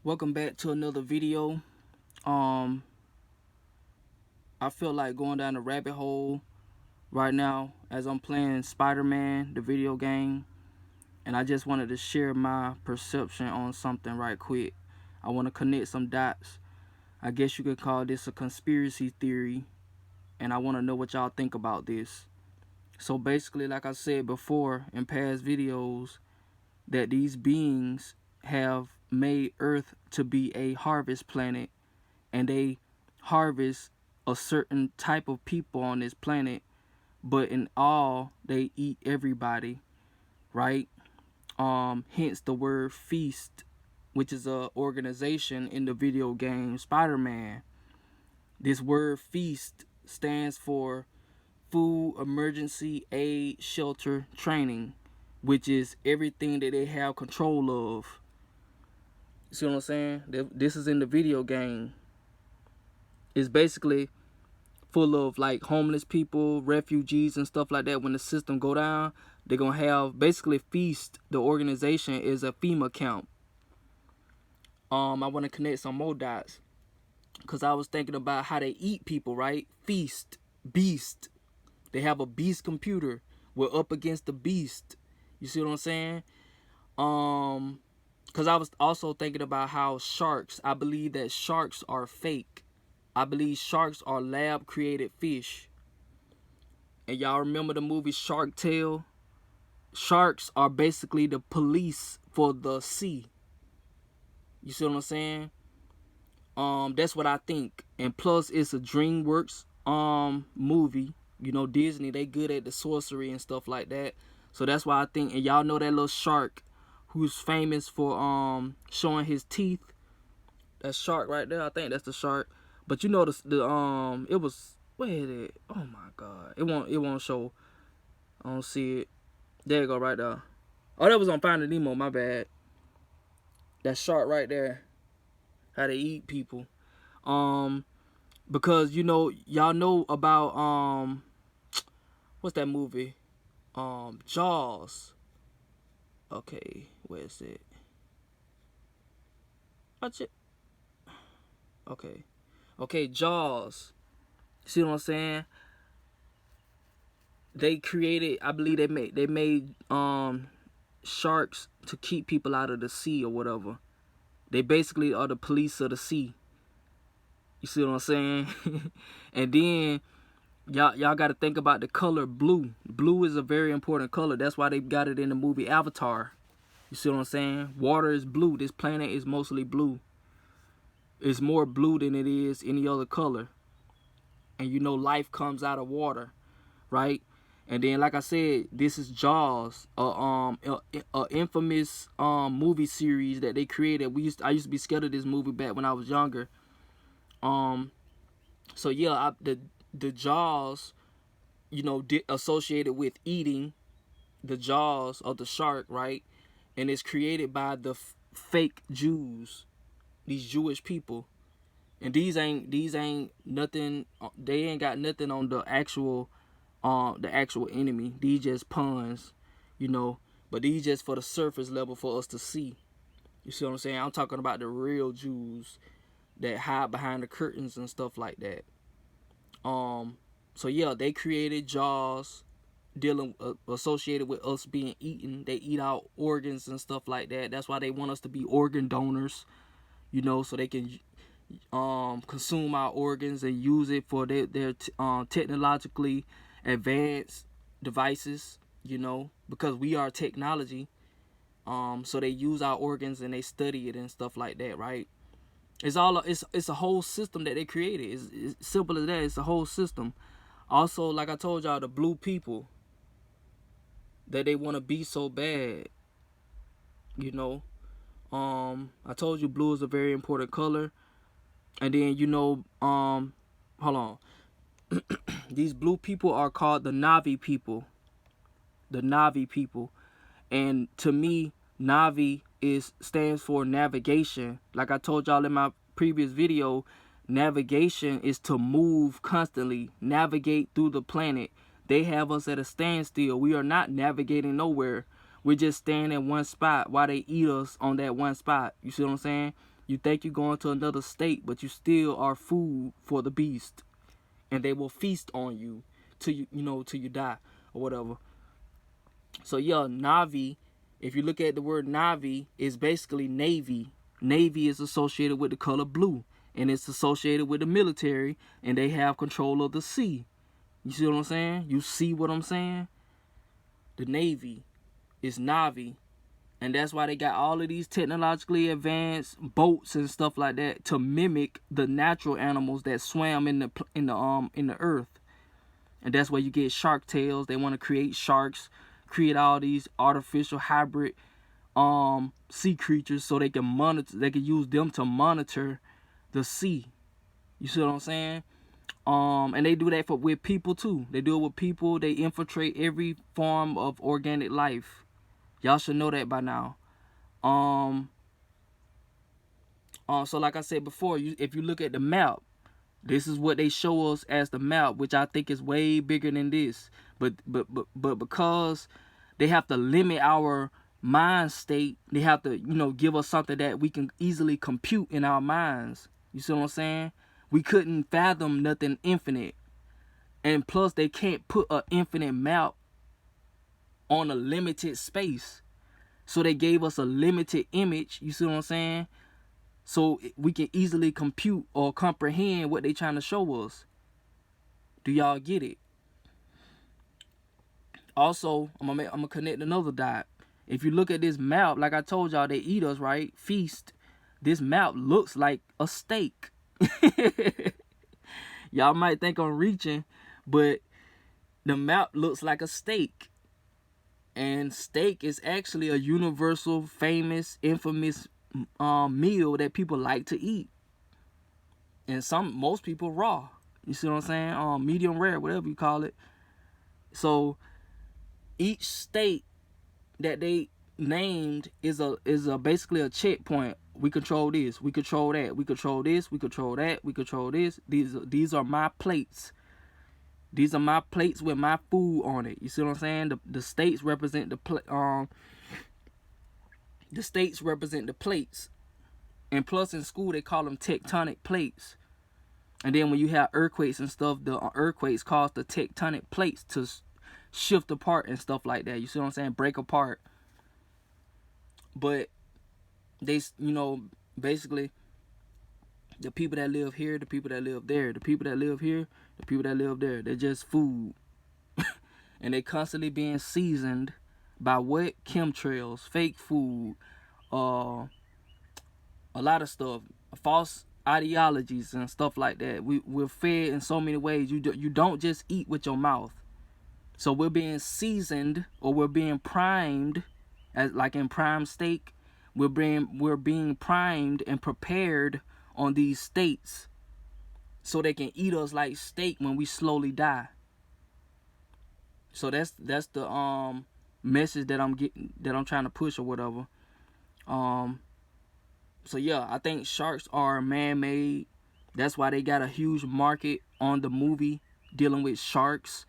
Welcome back to another video. Um, I feel like going down a rabbit hole right now as I'm playing Spider-Man, the video game, and I just wanted to share my perception on something right quick. I want to connect some dots. I guess you could call this a conspiracy theory, and I want to know what y'all think about this. So basically, like I said before in past videos, that these beings have made Earth to be a harvest planet, and they harvest a certain type of people on this planet, but in all they eat everybody, right? Hence the word feast, which is a organization in the video game Spider-Man. This word feast stands for Food Emergency Aid Shelter Training, which is everything that they have control of. See what I'm saying? This is in the video game. It's basically full of like homeless people, refugees and stuff like that. When the system go down, they're gonna have basically feast. The organization is a FEMA camp. I want to connect some more dots because I was thinking about how they eat people, right? Feast, beast. They have a beast computer. We're up against the beast. You see what I'm saying? Because I was also thinking about how sharks, I believe that sharks are fake. I believe sharks are lab created fish. And y'all remember the movie Shark Tale? Sharks are basically the police for the sea. You see what I'm saying? That's what I think. And plus it's a DreamWorks movie. You know, Disney, they good at the sorcery and stuff like that. So that's why I think, and y'all know that little shark who's famous for showing his teeth. That shark right there, I think that's the shark. But you know the it was, where is it? Oh my god. It won't show. I don't see it. There you go, right there. Oh, that was on Finding Nemo, my bad. That shark right there. How they eat people. Because you know, y'all know about what's that movie? Jaws. Okay, where is it? Watch it. Okay, Jaws. See what I'm saying? They created, I believe they made sharks to keep people out of the sea or whatever. They basically are the police of the sea. You see what I'm saying? And then y'all got to think about the color blue. Blue is a very important color. That's why they got it in the movie Avatar. You see what I'm saying? Water is blue. This planet is mostly blue. It's more blue than it is any other color. And you know life comes out of water, right? And then, like I said, this is Jaws, a infamous movie series that they created. I used to be scared of this movie back when I was younger. So yeah, the Jaws, you know, associated with eating the jaws of the shark, right? And it's created by the fake Jews, these Jewish people. And these ain't nothing. They ain't got nothing on the actual enemy. These just puns, you know. But these just for the surface level for us to see. You see what I'm saying? I'm talking about the real Jews that hide behind the curtains and stuff like that. So yeah, they created Jaws, dealing associated with us being eaten. They eat our organs and stuff like that. That's why they want us to be organ donors, you know, so they can consume our organs and use it for their technologically advanced devices, you know, because we are technology. So they use our organs and they study it and stuff like that, right? It's a whole system that they created. It's simple as that. It's a whole system. Also, like I told y'all, the blue people that they want to be so bad, you know. I told you blue is a very important color. And then, you know, hold on. These blue people are called the Navi people. The Navi people. And to me, Navi stands for navigation. Like I told y'all in my previous video, navigation is to move constantly, navigate through the planet. They have us at a standstill. We are not navigating nowhere. We're just staying at one spot while they eat us on that one spot. You see what I'm saying? You think you're going to another state, but you still are food for the beast, and they will feast on you till till you die or whatever. So yeah, Navi. If you look at the word Navi, is basically Navy. Navy is associated with the color blue, and it's associated with the military, and they have control of the sea. You see what I'm saying? You see what I'm saying? The Navy is Navi, and that's why they got all of these technologically advanced boats and stuff like that to mimic the natural animals that swam in the earth. And that's where you get shark tails. They want to create sharks, create all these artificial hybrid sea creatures so they can use them to monitor the sea. You see what I'm saying? And they do that with people too. They do it with people. They infiltrate every form of organic life. Y'all should know that by now. So like I said before, if you look at the map, this is what they show us as the map, which I think is way bigger than this. But because they have to limit our mind state, they have to, give us something that we can easily compute in our minds. You see what I'm saying? We couldn't fathom nothing infinite. And plus, they can't put an infinite map on a limited space. So they gave us a limited image. You see what I'm saying? So we can easily compute or comprehend what they're trying to show us. Do y'all get it? Also, I'm gonna connect another dot. If you look at this map, like I told y'all, they eat us, right? Feast. This map looks like a steak. Y'all might think I'm reaching, but the map looks like a steak. And steak is actually a universal, famous, infamous meal that people like to eat. And most people raw. You see what I'm saying? Medium rare, whatever you call it. So each state that they named is basically a checkpoint. We control this, we control that, we control this, we control that, we control this. These are my plates. These are my plates with my food on it. You see what I'm saying? The states represent the states represent the plates. And plus in school they call them tectonic plates. And then when you have earthquakes and stuff, the earthquakes cause the tectonic plates to shift apart and stuff like that. You see what I'm saying? Break apart. But they, basically the people that live here, the people that live there, the people that live here, the people that live there, they're just food. And they constantly being seasoned by what? Chemtrails, fake food, a lot of stuff, false ideologies and stuff like that. We're fed in so many ways. You don't just eat with your mouth. So we're being seasoned, or we're being primed, as like in prime steak. We're being primed and prepared on these states so they can eat us like steak when we slowly die. So that's the message that I'm trying to push or whatever. So yeah, I think sharks are man-made. That's why they got a huge market on the movie dealing with sharks.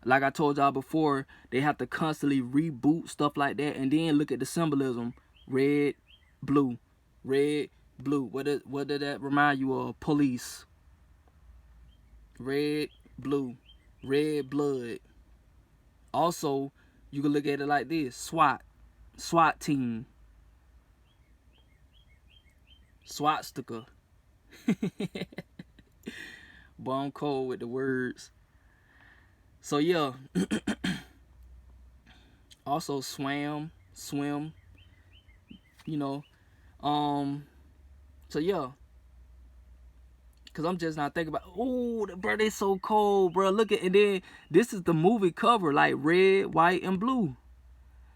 Like I told y'all before, they have to constantly reboot stuff like that, and then look at the symbolism: red, blue, red, blue. What did that remind you of? Police. Red, blue, red blood. Also, you can look at it like this: SWAT team, SWAT sticker. But I'm cold with the words. So yeah. Also swim. So yeah. Cause I'm just not thinking about, bro, they so cold, bro. Look at, and then this is the movie cover, like red, white, and blue.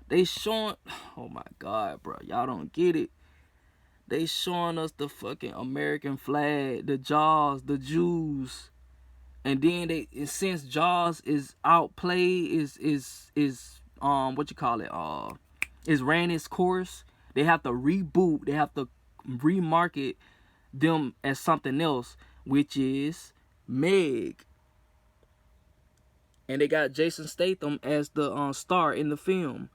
They showing, oh my God, bro, y'all don't get it. They showing us the fucking American flag, the Jaws, the Jews, and then since Jaws is outplayed, is what you call it, is ran its course. They have to reboot. They have to remarket them as something else, which is Meg. And they got Jason Statham as the star in the film.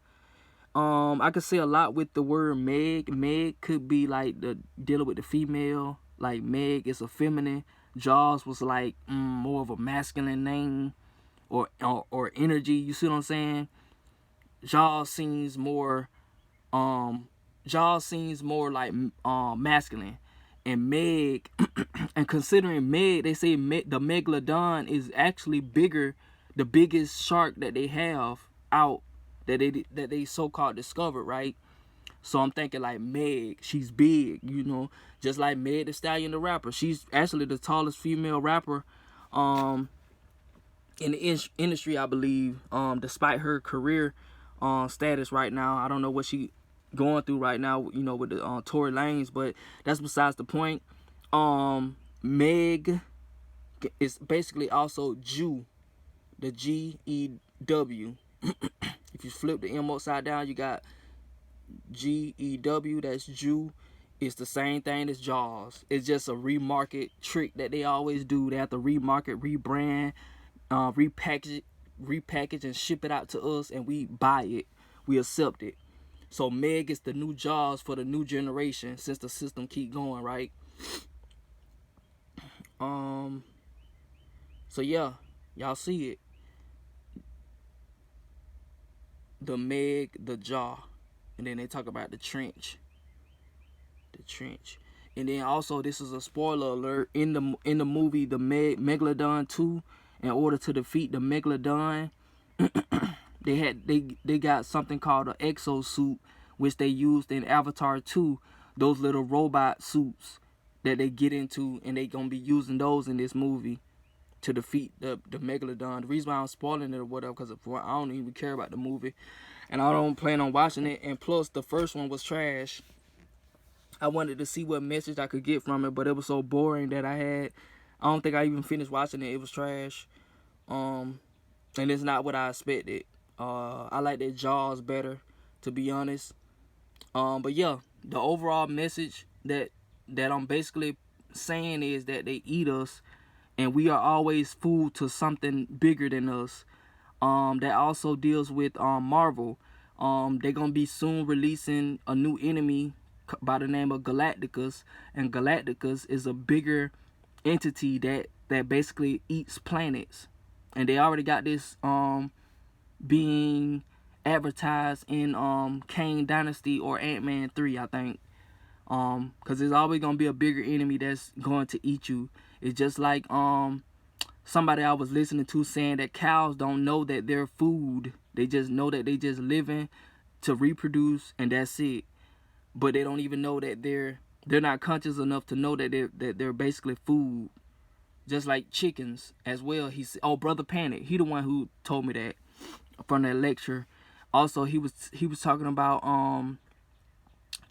I could say a lot with the word Meg. Meg could be like the dealing with the female. Like Meg is a feminine. Jaws was like more of a masculine name or energy. You see what I'm saying? Jaws seems more Jaws seems more like masculine. And Meg, and considering Meg, they say the megalodon is actually bigger, the biggest shark that they have out that they so-called discovered, right? So I'm thinking like Meg, she's big, you know, just like Meg Thee Stallion, the rapper. She's actually the tallest female rapper in the industry, I believe, despite her career status right now. I don't know what she going through right now, you know, with the Tory Lanez, but that's besides the point. Meg is basically also Jew, the G-E-W. If you flip the M upside down, you got G-E-W, that's Jew. It's the same thing as Jaws. It's just a remarket trick that they always do. They have to remarket, rebrand, repackage and ship it out to us, and we buy it. We accept it. So Meg is the new Jaws for the new generation since the system keep going, right? So yeah, y'all see it. The Meg, the Jaw. And then they talk about the trench. The trench. And then also, this is a spoiler alert, in the movie The Megalodon 2, in order to defeat the Megalodon, they got something called an exosuit, which they used in Avatar 2, those little robot suits that they get into, and they gonna be using those in this movie to defeat the Megalodon. The reason why I'm spoiling it or whatever, because I don't even care about the movie, and I don't plan on watching it, and plus the first one was trash. I wanted to see what message I could get from it, but it was so boring that I don't think I even finished watching it. It was trash. And it's not what I expected. I like that Jaws better, to be honest. But yeah, the overall message that I'm basically saying is that they eat us, and we are always food to something bigger than us. That also deals with Marvel. They're gonna be soon releasing a new enemy by the name of Galacticus, and Galacticus is a bigger entity that basically eats planets, and they already got this being advertised in Kang Dynasty or Ant-Man 3, I think. Because there's always gonna be a bigger enemy that's going to eat you. It's just like somebody I was listening to saying that cows don't know that they're food. They just know that they just living to reproduce, and that's it. But they don't even know that they're not conscious enough to know that they're basically food. Just like chickens as well. He said, oh, Brother Panic, he the one who told me that from that lecture. Also, he was talking about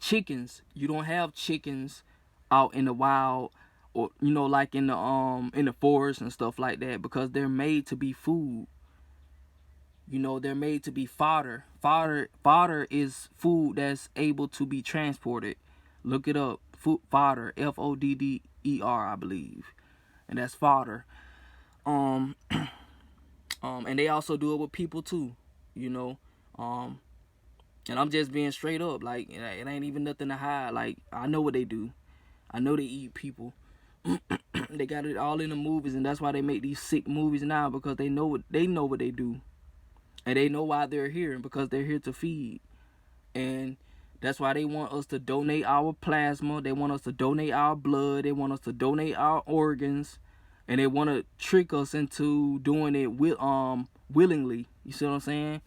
chickens. You don't have chickens out in the wild, or you know, like in the forest and stuff like that, because they're made to be food. You know, they're made to be fodder. Fodder is food that's able to be transported. Look it up. Fodder, F-O-D-D-E-R, I believe, and that's fodder. And they also do it with people too. You know, and I'm just being straight up. Like, it ain't even nothing to hide. Like, I know what they do. I know they eat people. They got it all in the movies, and that's why they make these sick movies now, because they know what they do. And they know why they're here, because they're here to feed. And that's why they want us to donate our plasma. They want us to donate our blood. They want us to donate our organs. And they want to trick us into doing it willingly. You see what I'm saying?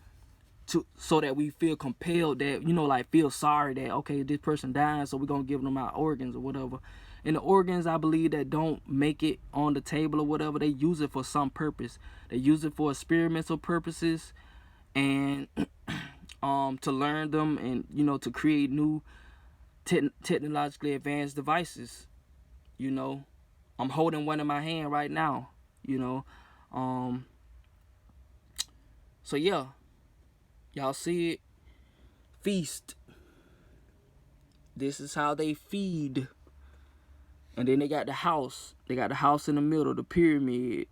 So that we feel compelled, that, you know, like feel sorry that, okay, this person died, so we're going to give them our organs or whatever. And the organs, I believe, that don't make it on the table or whatever, they use it for some purpose. They use it for experimental purposes, and to learn them, and, you know, to create new technologically advanced devices. You know, I'm holding one in my hand right now, you know. So yeah, y'all see it. Feast. This is how they feed. And then they got the house. They got the house in the middle, the pyramid.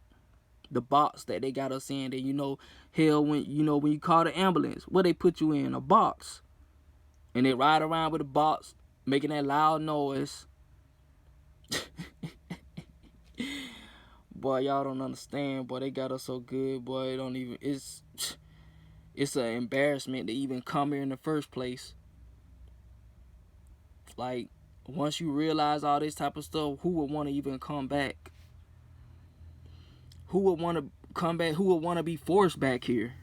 the box that they got us in. And you know, hell, when you call the ambulance, what they put you in? A box. And they ride around with a box, making that loud noise. Boy, y'all don't understand. Boy, they got us so good. Boy, it don't even. It's an embarrassment to even come here in the first place. Like, once you realize all this type of stuff, who would want to even come back? Who would want to come back? Who would want to be forced back here?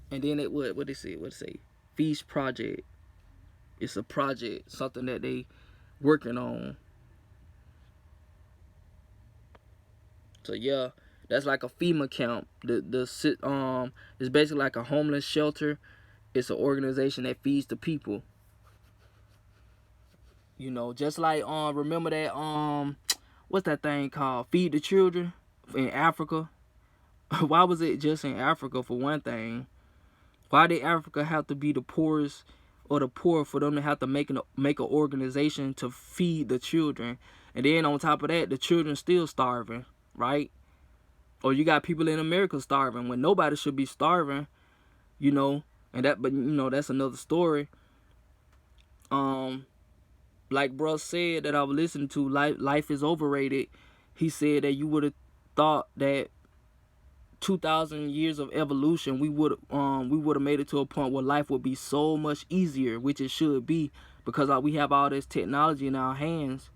And then what they say? What they say? Feast Project. It's a project, something that they working on. So yeah, that's like a FEMA camp. It's basically like a homeless shelter. It's an organization that feeds the people. You know, just like remember that what's that thing called? Feed the Children in Africa. Why was it just in Africa for one thing? Why did Africa have to be the poorest or the poor for them to have to make an organization to feed the children? And then on top of that, the children still starving, right? Or you got people in America starving when nobody should be starving, you know. But you know, that's another story. Like bruh said that I was listening to, life is overrated. He said that you would have thought that 2,000 years of evolution, we would have made it to a point where life would be so much easier, which it should be, because we have all this technology in our hands.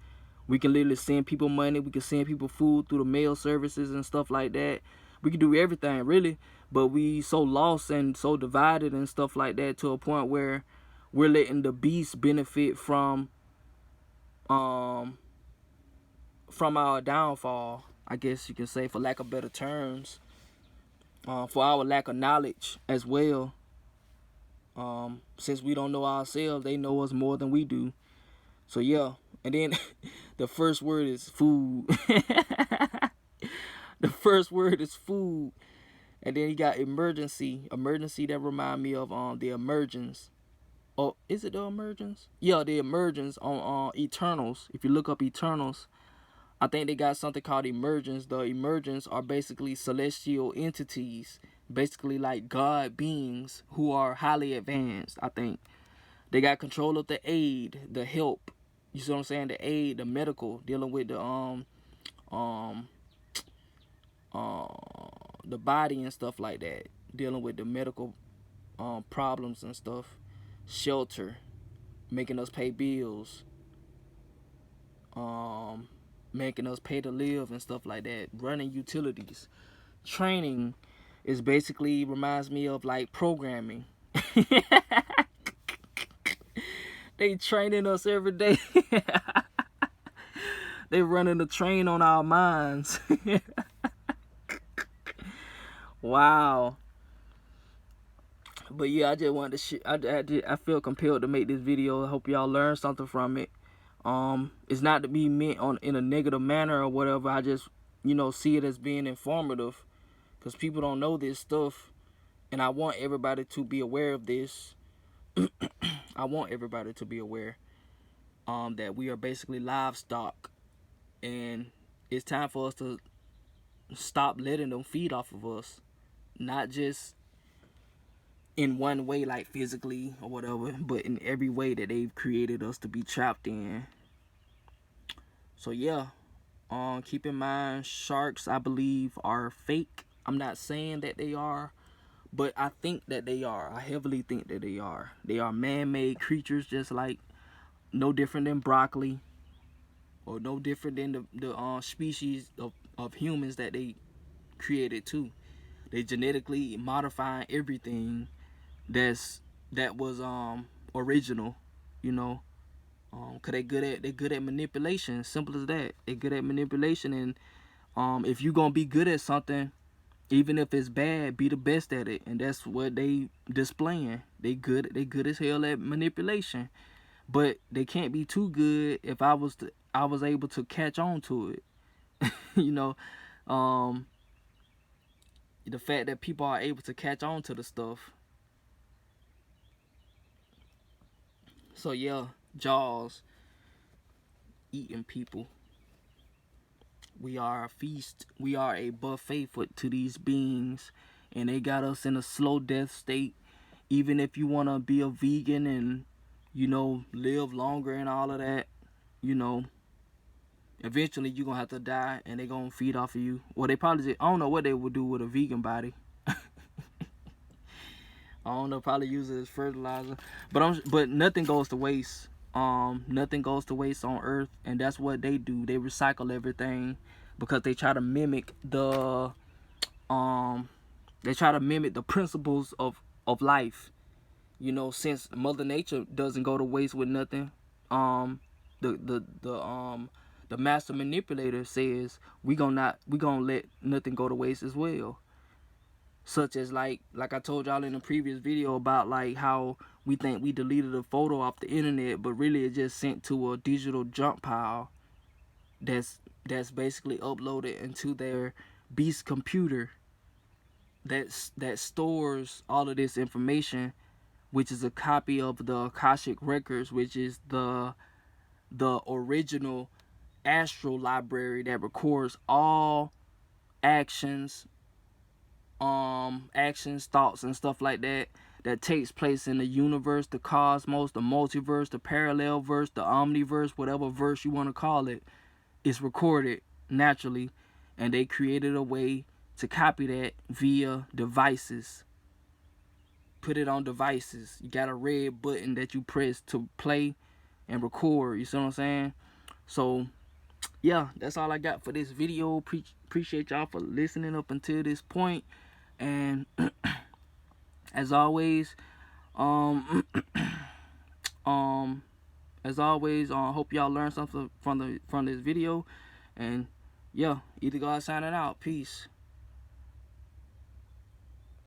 We can literally send people money, we can send people food through the mail services and stuff like that. We can do everything really, but we so lost and so divided and stuff like that, to a point where we're letting the beast benefit from our downfall, I guess you can say, for lack of better terms. For our lack of knowledge as well. Since we don't know ourselves, they know us more than we do. So yeah, and then the first word is food. The first word is food. And then you got emergency. Emergency, that remind me of the Emergence. Oh, is it the Emergence? Yeah, the Emergence on Eternals. If you look up Eternals, I think they got something called Emergence. The Emergence are basically celestial entities, basically like God beings who are highly advanced. I think they got control of the aid, the help. You see what I'm saying? The aid, the medical, dealing with the body and stuff like that, dealing with the medical problems and stuff. Shelter, making us pay bills. Making us pay to live and stuff like that, running utilities. Training is basically, reminds me of like programming. They training us every day. They running the train on our minds. Wow. But yeah, I just wanted to I feel compelled to make this video. I hope y'all learned something from it. It's not to be meant in a negative manner or whatever. I just, see it as being informative, because people don't know this stuff, and I want everybody to be aware of this. I want everybody to be aware that we are basically livestock, and it's time for us to stop letting them feed off of us, not just in one way like physically or whatever, but in every way that they've created us to be trapped in. So yeah, keep in mind, sharks, I believe, are fake. I'm not saying that they are, but I think that they are. I heavily think that they are. They are man-made creatures, just like, no different than broccoli, or no different than the species of humans that they created too. They genetically modifying everything that was original, cause they good at manipulation. Simple as that. They good at manipulation, and if you gonna be good at something, even if it's bad, be the best at it. And that's what they displaying. They good as hell at manipulation, but they can't be too good. If I was able to catch on to it. The fact that people are able to catch on to the stuff. So yeah, Jaws eating people. We are a feast. We are a buffet to these beings, and they got us in a slow death state. Even if you want to be a vegan and, live longer and all of that, you know, eventually you're going to have to die and they're going to feed off of you. Well, they probably I don't know what they would do with a vegan body. I don't know, probably use it as fertilizer. But nothing goes to waste. Nothing goes to waste on Earth, and that's what they do. They recycle everything because they try to mimic the principles of life. Since Mother Nature doesn't go to waste with nothing, the master manipulator says we gonna let nothing go to waste as well. Such as like I told y'all in the previous video about like how we think we deleted a photo off the internet, but really it just sent to a digital junk pile that's basically uploaded into their beast computer that stores all of this information, which is a copy of the Akashic Records, which is the original astral library that records all actions, thoughts, and stuff like that takes place in the universe, the cosmos, the multiverse, the parallel verse, the omniverse, whatever verse you want to call it. Is recorded naturally, and they created a way to copy that via devices. Put it on devices. You got a red button that you press to play and record. You see what I'm saying? So yeah, that's all I got for this video. Appreciate y'all for listening up until this point. And as always, hope y'all learned something from this video. And yeah, Either God signing out. Peace.